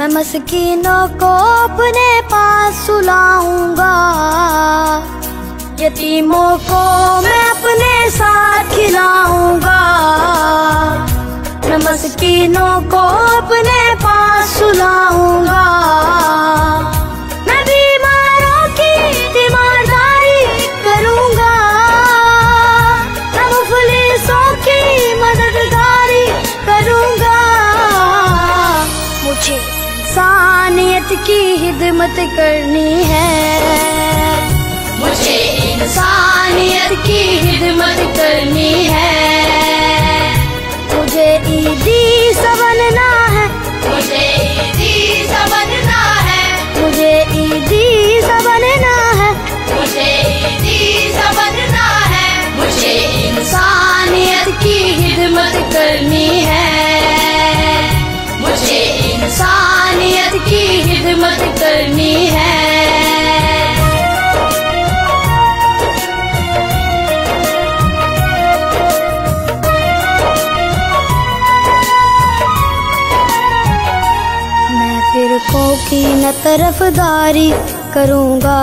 मैं मस्कीनों को अपने पास सुलाऊंगा, यतीमों को मैं अपने साथ खिलाऊंगा। मैं मस्कीनों को अपने पास सुलाऊंगा, मैं बीमारों की तीमारदारी करूंगा, मैं मुफलिसों की मददगारी करूंगा। मुझे इंसानियत की खिदमत करनी है, मुझे इंसानियत की खिदमत करनी है। मुझे ईदी सा बनना है, मुझे ईदी सा बनना है, मुझे ईदी सा बनना है, मुझे ईदी सा बनना है। मुझे इंसानियत की खिदमत करनी है, मुझे इंसानियत की खिदमत करनी है। मैं फिरकों की न तरफदारी करूँगा,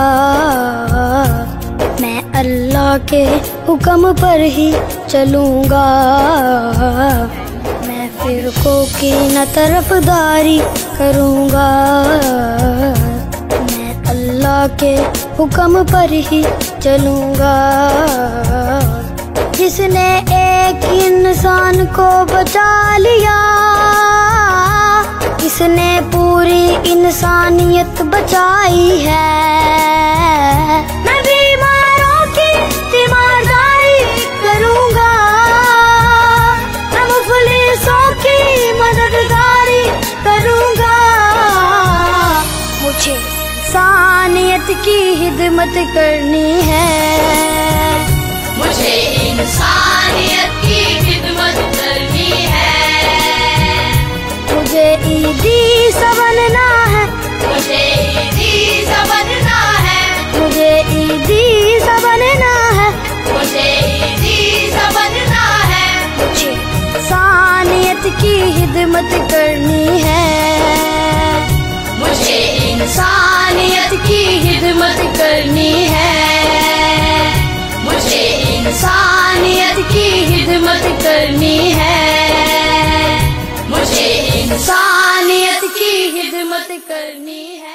मैं अल्लाह के हुक्म पर ही चलूँगा। मैं फिरकों की न तरफदारी करूँगा, मैं अल्लाह के हुक्म पर ही चलूँगा। जिसने एक इंसान को बचा लिया, इसने पूरी इंसानियत बचाई है। मैं बीमारों की तीमारदारी करूँगा, मैं मुफलिसों की मददगारी करूँगा। मुझे इंसानियत की खिदमत करनी है, मुझे इंसानियत की खिदमत करनी है। मुझे ईदी सा बनना है, मुझे ईदी सा बनना है, मुझे ईदी सा बनना है, मुझे ईदी सा बनना है। मुझे इंसानियत की खिदमत करनी है, मुझे इंसानियत की खिदमत करनी है। मुझे इंसानियत की खिदमत करनी है, मुझे इंसानियत की खिदमत करनी है।